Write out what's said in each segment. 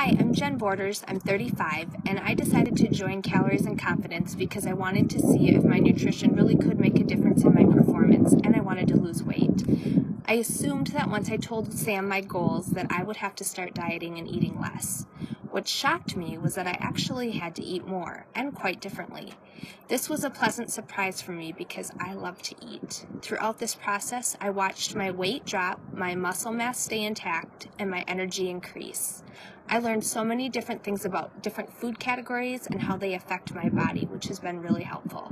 Hi, I'm Jen Borders, I'm 35, and I decided to join Calories and Confidence because I wanted to see if my nutrition really could make a difference in my performance, and I wanted to lose weight. I assumed that once I told Sam my goals that I would have to start dieting and eating less. What shocked me was that I actually had to eat more, and quite differently. This was a pleasant surprise for me because I love to eat. Throughout this process, I watched my weight drop, my muscle mass stay intact, and my energy increase. I learned so many different things about different food categories and how they affect my body, which has been really helpful.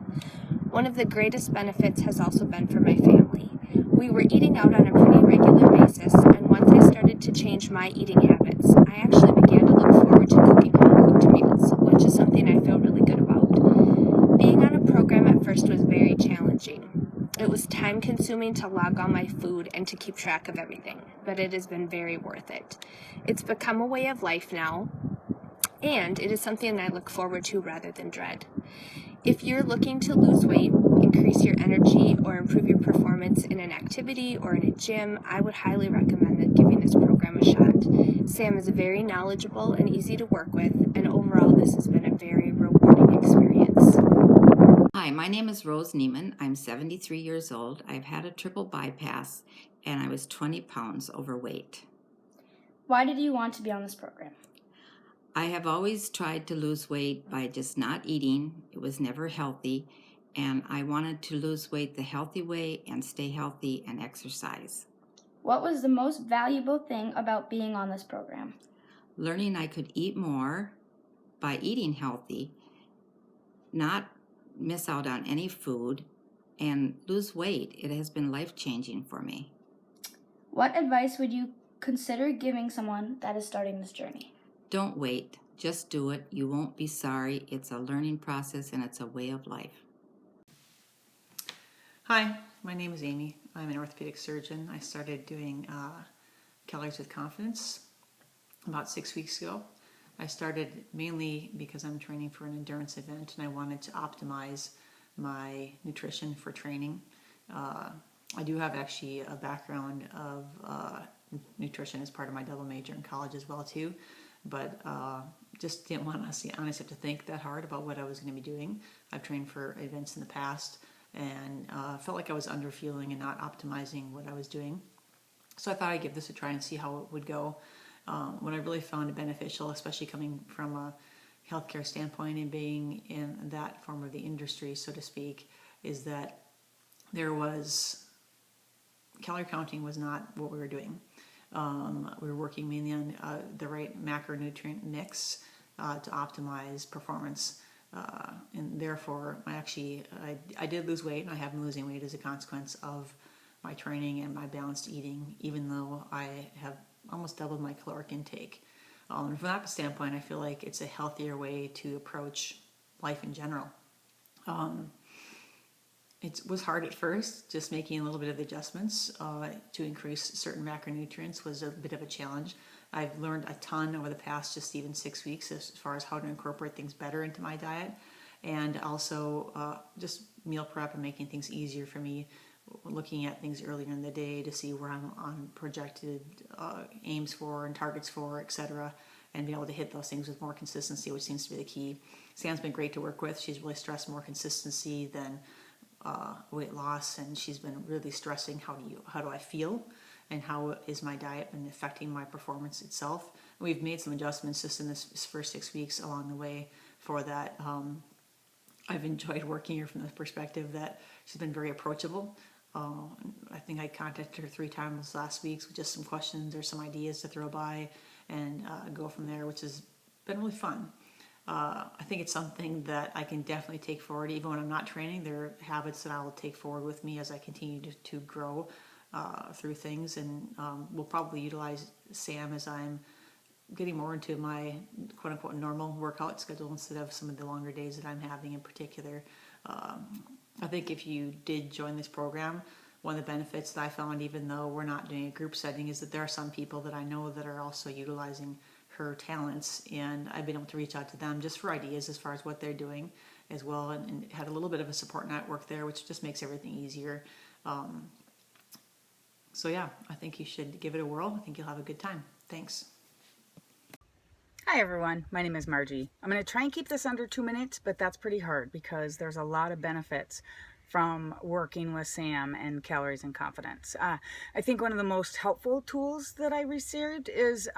One of the greatest benefits has also been for my family. We were eating out on a pretty regular basis, and once I started to change my eating habits, I actually began to look forward to cooking home-cooked meals, which is something I feel really good about. Being on a program at first was very challenging. It was time-consuming to log all my food and to keep track of everything, but it has been very worth it. It's become a way of life now, and it is something I look forward to rather than dread. If you're looking to lose weight, increase your energy, or improve your performance in an activity or in a gym, I would highly recommend giving this program a shot. Sam is very knowledgeable and easy to work with, and overall this has been a very rewarding experience. Hi, my name is Rose Neiman. I'm 73 years old. I've had a triple bypass and I was 20 pounds overweight. Why did you want to be on this program? I have always tried to lose weight by just not eating. It was never healthy, and I wanted to lose weight the healthy way and stay healthy and exercise. What was the most valuable thing about being on this program? Learning I could eat more by eating healthy, not miss out on any food, and lose weight. It has been life-changing for me. What advice would you consider giving someone that is starting this journey? Don't wait. Just do it. You won't be sorry. It's a learning process and it's a way of life. Hi, my name is Amy. I'm an orthopedic surgeon. I started doing Calories with Confidence about 6 weeks ago. I started mainly because I'm training for an endurance event and I wanted to optimize my nutrition for training. I do have actually a background of nutrition as part of my double major in college as well too, but just didn't want to honestly have to think that hard about what I was going to be doing. I've trained for events in the past and felt like I was underfueling and not optimizing what I was doing. So I thought I'd give this a try and see how it would go. What I really found beneficial, especially coming from a healthcare standpoint and being in that form of the industry, so to speak, is that there was calorie counting was not what we were doing. We were working mainly on the right macronutrient mix to optimize performance. And therefore, I did lose weight, and I have been losing weight as a consequence of my training and my balanced eating, even though I have almost doubled my caloric intake. From that standpoint, I feel like it's a healthier way to approach life in general. It was hard at first, just making a little bit of adjustments to increase certain macronutrients was a bit of a challenge. I've learned a ton over the past just even 6 weeks as far as how to incorporate things better into my diet, and also just meal prep and making things easier for me, looking at things earlier in the day to see where I'm on projected aims for and targets for, etc., and be able to hit those things with more consistency, which seems to be the key. Sam's been great to work with. She's really stressed more consistency than weight loss, and she's been really stressing how do I feel and how is my diet been affecting my performance itself. We've made some adjustments just in this first 6 weeks along the way for that. I've enjoyed working here from the perspective that she's been very approachable. I think I contacted her 3 times last week with just some questions or some ideas to throw by and go from there, which has been really fun. I think it's something that I can definitely take forward. Even when I'm not training, there are habits that I will take forward with me as I continue to grow through things. And we'll probably utilize Sam as I'm getting more into my quote-unquote normal workout schedule instead of some of the longer days that I'm having in particular. I think if you did join this program, one of the benefits that I found, even though we're not doing a group setting, is that there are some people that I know that are also utilizing her talents, and I've been able to reach out to them just for ideas as far as what they're doing as well, and had a little bit of a support network there, which just makes everything easier. So yeah, I think you should give it a whirl. I think you'll have a good time. Thanks. Hi everyone, my name is Margie. I'm going to try and keep this under 2 minutes, but that's pretty hard because there's a lot of benefits from working with Sam and Calories and Confidence. I think one of the most helpful tools that I received is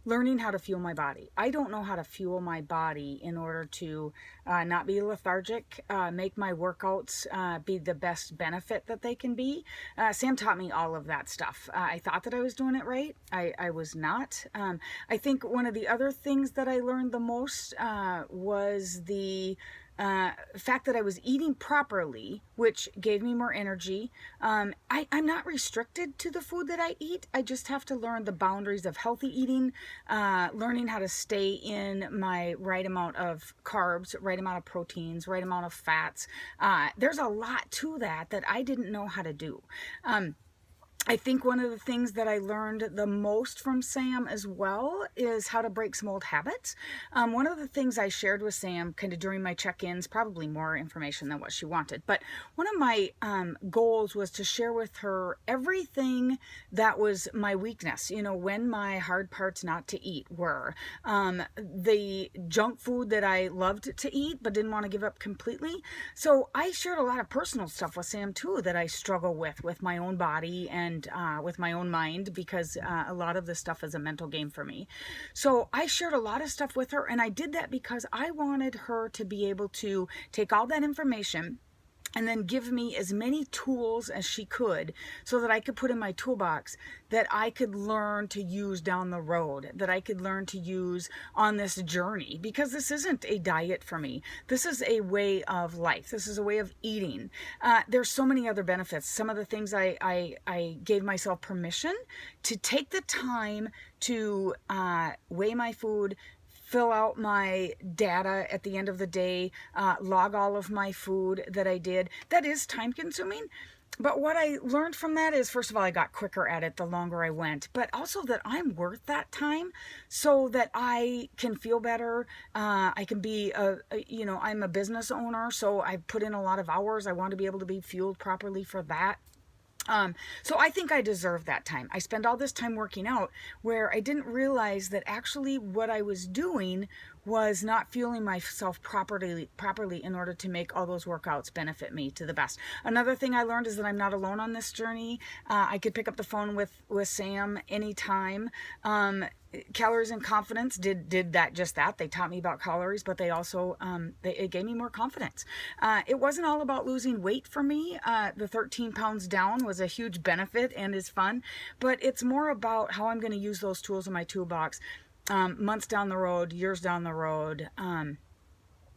learning how to fuel my body. I don't know how to fuel my body in order to not be lethargic, make my workouts be the best benefit that they can be. Sam taught me all of that stuff. I thought that I was doing it right. I was not. I think one of the other things that I learned the most was the fact that I was eating properly, which gave me more energy. I'm not restricted to the food that I eat. I just have to learn the boundaries of healthy eating, learning how to stay in my right amount of carbs, right amount of proteins, right amount of fats. There's a lot to that I didn't know how to do. I think one of the things that I learned the most from Sam as well is how to break some old habits. One of the things I shared with Sam kind of during my check-ins, probably more information than what she wanted, but one of my goals was to share with her everything that was my weakness, when my hard parts not to eat were. The junk food that I loved to eat but didn't want to give up completely. So I shared a lot of personal stuff with Sam too that I struggle with my own body and with my own mind, because a lot of this stuff is a mental game for me. So I shared a lot of stuff with her, and I did that because I wanted her to be able to take all that information and then give me as many tools as she could so that I could put in my toolbox that I could learn to use down the road, that I could learn to use on this journey, because this isn't a diet for me. This is a way of life. This is a way of eating. There's so many other benefits. Some of the things I gave myself permission to take the time to weigh my food, fill out my data at the end of the day, log all of my food that I did. That is time consuming. But what I learned from that is, first of all, I got quicker at it the longer I went, but also that I'm worth that time so that I can feel better. I can be, I'm a business owner, so I put in a lot of hours. I want to be able to be fueled properly for that. So I think I deserve that time. I spend all this time working out where I didn't realize that actually what I was doing was not fueling myself properly in order to make all those workouts benefit me to the best. Another thing I learned is that I'm not alone on this journey. I could pick up the phone with Sam anytime. Calories and Confidence did just that. They taught me about calories, but they also it gave me more confidence. It wasn't all about losing weight for me. The 13 pounds down was a huge benefit and is fun, but it's more about how I'm going to use those tools in my toolbox months down the road, years down the road,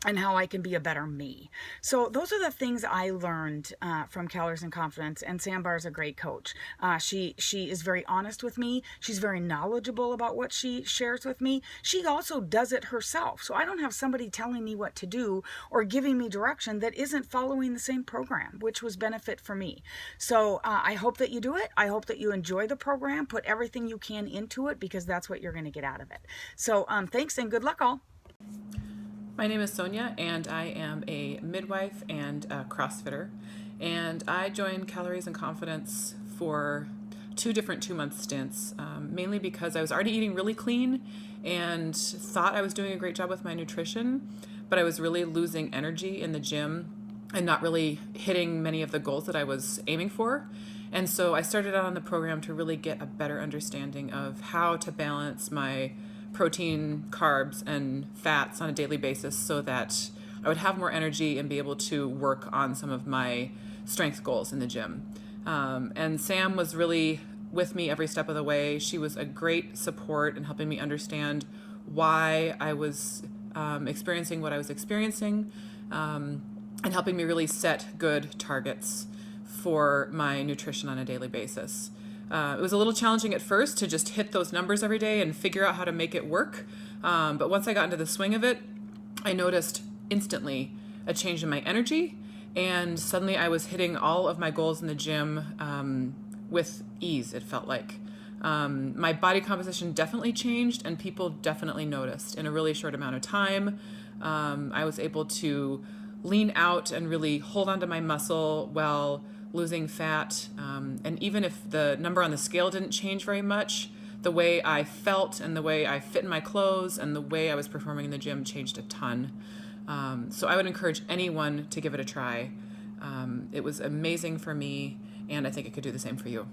and how I can be a better me. So those are the things I learned from Calories and Confidence, and Sam Barr is a great coach. She is very honest with me. She's very knowledgeable about what she shares with me. She also does it herself. So I don't have somebody telling me what to do or giving me direction that isn't following the same program, which was benefit for me. So I hope that you do it. I hope that you enjoy the program. Put everything you can into it, because that's what you're going to get out of it. So thanks and good luck all. My name is Sonia, and I am a midwife and a CrossFitter. And I joined Calories and Confidence for 2 different 2-month stints, mainly because I was already eating really clean and thought I was doing a great job with my nutrition, but I was really losing energy in the gym and not really hitting many of the goals that I was aiming for. And so I started out on the program to really get a better understanding of how to balance my protein, carbs, and fats on a daily basis so that I would have more energy and be able to work on some of my strength goals in the gym. And Sam was really with me every step of the way. She was a great support in helping me understand why I was experiencing what I was experiencing, and helping me really set good targets for my nutrition on a daily basis. It was a little challenging at first to just hit those numbers every day and figure out how to make it work. But once I got into the swing of it, I noticed instantly a change in my energy, and suddenly I was hitting all of my goals in the gym with ease, it felt like. My body composition definitely changed, and people definitely noticed. In a really short amount of time, I was able to lean out and really hold onto my muscle while losing fat. And even if the number on the scale didn't change very much, the way I felt and the way I fit in my clothes and the way I was performing in the gym changed a ton. So I would encourage anyone to give it a try. It was amazing for me, and I think it could do the same for you.